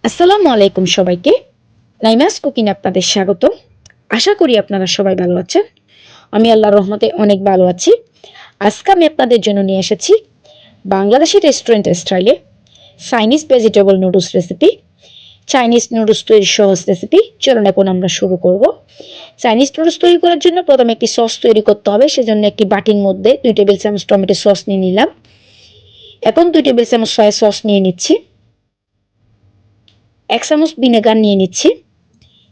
আসসালামু আলাইকুম সবাইকে। নাইমাস কুকিং আপনাদের স্বাগত। আশা করি আপনারা সবাই ভালো আছেন। আমি আল্লাহর রহমতে অনেক ভালো আছি। আজকে আমি আপনাদের জন্য নিয়ে এসেছি বাংলাদেশি রেস্টুরেন্ট স্টাইলে Chinese vegetable noodles recipe. Chinese noodles তৈরির সহজ রেসিপি। চলুন এখন আমরা শুরু করব। চাইনিজ নুডলস তৈরি করার জন্য প্রথমে একটি সস তৈরি করতে হবে। সেজন্য একটি বাটির মধ্যে 2 টেবিল চামচ টমেটো সস নিয়ে নিলাম। এখন 2 টেবিল চামচ সয়া সস নিয়ে নিচ্ছি। 1 চামচ ভিনেগার নিয়ে নিচ্ছি।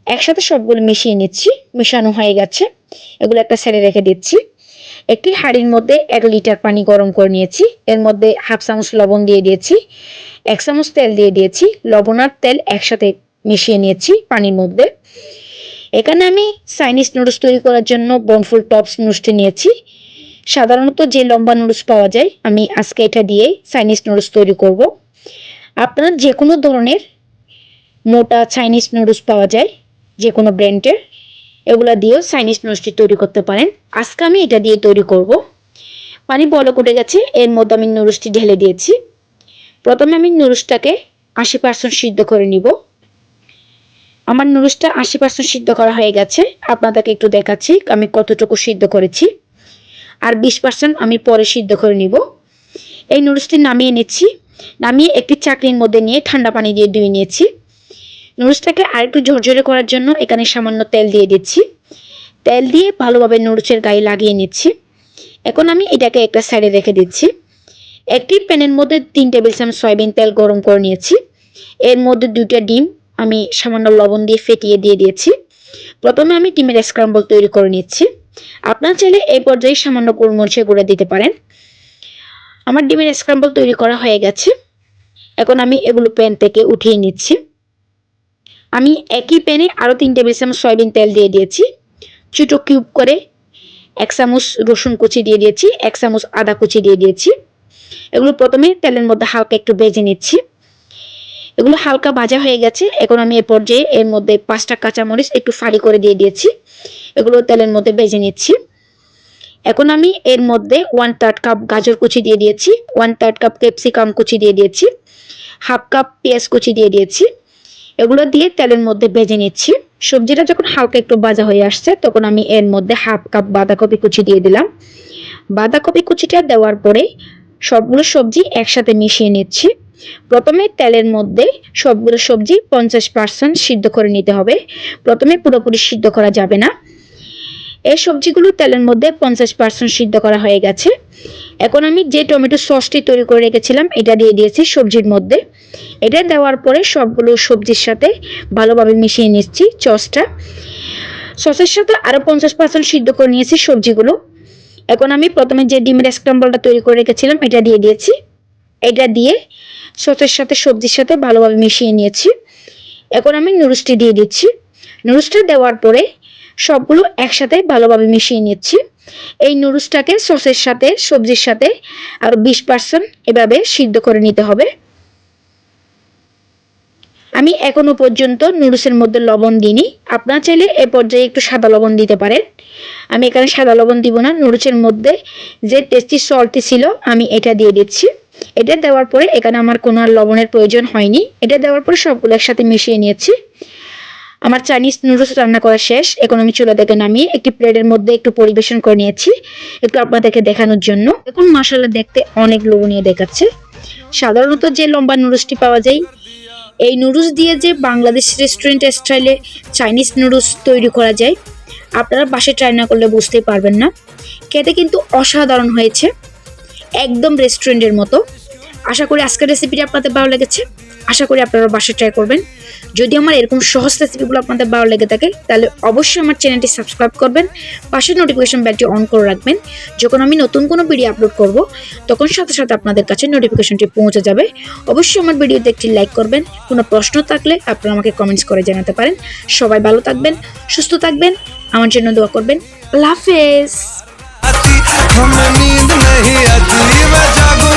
একসাথে সবগুলো মিশিয়ে নিচ্ছি। মেশানো হয়ে গেছে, এগুলো একটা সাইডে রেখে দিচ্ছি। একটি হাঁড়ির মধ্যে 1 লিটার পানি গরম করে নিয়েছি। এর মধ্যে 1/2 চামচ লবণ দিয়ে দিয়েছি, 1 চামচ তেল দিয়ে দিয়েছি। লবণ আর তেল একসাথে মিশিয়ে নিয়েছি পানির মধ্যে। এখানে আমি চাইনিজ নুডলস তৈরি করার জন্য বনফুল টপস নুডলসটি নিয়েছি। সাধারণত যে লম্বা নুডলস পাওয়া যায়, আমি আজকে এটা দিয়ে চাইনিজ নুডলস তৈরি করব। আপনারা যে কোনো ধরনের মোটা চাইনিজ নুডলস পাওয়া যায়, যে কোনো ব্র্যান্ডের, এগুলা দিয়েও চাইনিজ নুডলসটি তৈরি করতে পারেন। আজকে আমি এটা দিয়ে তৈরি করব। পানি বলক উঠে গেছে, এর মধ্যে আমি নুডলসটি ঢেলে দিয়েছি। প্রথমে আমি নুডলসটাকে 80% সিদ্ধ করে নিব। আমার নুডলসটা 80% সিদ্ধ করা হয়ে গেছে। আপনাদেরকে একটু দেখাচ্ছি আমি কতটুকু সিদ্ধ করেছি। আর 20% আমি পরে সিদ্ধ করে নিব। এই নুডলসটি নামিয়ে নিচ্ছি। নামিয়ে একটি চাকরির মধ্যে নিয়ে ঠান্ডা পানি দিয়ে ধুয়ে নিয়েছি। নুডলসটাকে আরেকটু ঝরঝরে করার জন্য এখানে সামান্য তেল দিয়ে দিচ্ছি। তেল দিয়ে ভালোভাবে নুডলসের গায়ে লাগিয়ে নিচ্ছি। এখন আমি এটাকে একটা সাইডে রেখে দিচ্ছি। একটি প্যানের মধ্যে 3 টেবিল চামচ সয়াবিন তেল গরম করে নিয়েছি। এর মধ্যে 2টা ডিম আমি সামান্য লবণ দিয়ে ফেটিয়ে দিয়ে দিয়েছি। প্রথমে আমি ডিমের স্ক্রাম্বল তৈরি করে নিচ্ছি। আপনারা চাইলে এই পর্যায়ে সামান্য গোলমরিচের গুঁড়া দিতে পারেন। আমার ডিমের স্ক্রাম্বল তৈরি করা হয়ে গেছে। এখন আমি এগুলো প্যান থেকে উঠিয়ে নিচ্ছি। আমি একই প্যানে আরও 3 টেবিল চামচ সয়াবিন তেল দিয়ে দিয়েছি। ছোটো কিউব করে 1 চামচ রসুন কুচি দিয়ে দিয়েছি, 1 চামচ আদা কুচি দিয়ে দিয়েছি। এগুলো প্রথমে তেলের মধ্যে হালকা একটু ভেজে নিচ্ছি। এগুলো হালকা ভাজা হয়ে গেছে। এখন আমি এ পর্যায়ে এর মধ্যে 5টা কাঁচামরিচ একটু ফালি করে দিয়ে দিয়েছি। এগুলো তেলের মধ্যে ভেজে নিচ্ছি। এখন আমি এর মধ্যে 1/3 কাপ গাজর কুচি দিয়ে দিয়েছি, 1/3 কাপ ক্যাপসিকাম কুচি দিয়ে দিয়েছি, 1/2 কাপ পেঁয়াজ কুচি দিয়ে দিয়েছি। এগুলো দিয়ে তেলের মধ্যে ভেজে নিচ্ছি। সবজিটা যখন হালকা একটু ভাজা হয়ে আসছে, তখন আমি এর মধ্যে 1/2 কাপ বাঁধাকপি কুচি দিয়ে দিলাম। বাঁধাকপি কুচিটা দেওয়ার পরে সবগুলো সবজি একসাথে মিশিয়ে নিচ্ছি। প্রথমে তেলের মধ্যে সবগুলো সবজি 50% সিদ্ধ করে নিতে হবে। প্রথমে পুরোপুরি সিদ্ধ করা যাবে না। এই সবজিগুলো তেলের মধ্যে 50% সিদ্ধ করা হয়ে গেছে। এখন আমি যে টমেটো সসটি তৈরি করে রেখেছিলাম, এটা দিয়ে দিয়েছি সবজির মধ্যে। এটা দেওয়ার পরে সবগুলো সবজির সাথে ভালোভাবে মিশিয়ে নিচ্ছি সসের সাথে আরও 50% সিদ্ধ করে নিয়েছি সবজিগুলো। এখন আমি প্রথমে যে ডিমের স্ক্রাম্বলটা তৈরি করে রেখেছিলাম, এটা দিয়ে দিয়েছি। এটা দিয়ে সসের সাথে সবজির সাথে ভালোভাবে মিশিয়ে নিয়েছি। এখন আমি নুডলসটি দিয়ে দিচ্ছি। নুডলসটা দেওয়ার পরে সবগুলো একসাথে ভালোভাবে মিশিয়ে নিচ্ছি। এই নুডলসটাকে সসের সাথে সবজির সাথে আরও 20% এভাবে সিদ্ধ করে নিতে হবে। আমি এখনো পর্যন্ত নুডলসের মধ্যে লবণ দিইনি। আপনারা চাইলে এ পর্যায়ে একটু সাদা লবণ দিতে পারেন। আমি এখানে সাদা লবণ দিব না। নুডলসের মধ্যে যে টেস্টি সল্টটি ছিল, আমি এটা দিয়ে দিচ্ছি। এটা দেওয়ার পরে এখানে আমার কোনো আর লবণের প্রয়োজন হয়নি। এটা দেওয়ার পরে সবগুলো একসাথে মিশিয়ে নিয়েছি। আমার চাইনিজ নুডলস রান্না করা শেষ। এখন আমি চুলা থেকে নামিয়ে একটি প্লেটের মধ্যে একটু পরিবেশন করে নিয়েছি, একটু আপনাদেরকে দেখানোর জন্য। এখন মশলা দেখতে অনেক লোভনীয় দেখাচ্ছে। সাধারণত যে লম্বা নুডলসটি পাওয়া যায়, এই নুডলস দিয়ে যে বাংলাদেশ রেস্টুরেন্ট স্টাইলে চাইনিজ নুডলস তৈরি করা যায়, আপনারা বাসায় ট্রাই না করলে বুঝতেই পারবেন না। খেতে কিন্তু অসাধারণ হয়েছে, একদম রেস্টুরেন্টের মতো। আশা করি আজকের রেসিপিটি আপনাদের ভালো লেগেছে। আশা করি আপনারা বাসায় ট্রাই করবেন। যদি আমার এরকম সহজ রেসিপিগুলো আপনাদের ভালো লেগে থাকে, তাহলে অবশ্যই আমার চ্যানেলটি সাবস্ক্রাইব করবেন, পাশের নোটিফিকেশন বেলটি অন করে রাখবেন। যখন আমি নতুন কোনো ভিডিও আপলোড করব, তখন সাথে সাথে আপনাদের কাছে নোটিফিকেশনটি পৌঁছে যাবে। অবশ্যই আমার ভিডিওতে একটি লাইক করবেন। কোনো প্রশ্ন থাকলে আপনারা আমাকে কমেন্টস করে জানাতে পারেন। সবাই ভালো থাকবেন, সুস্থ থাকবেন, আমার জন্য দোয়া করবেন। আল্লাহ হাফেজ।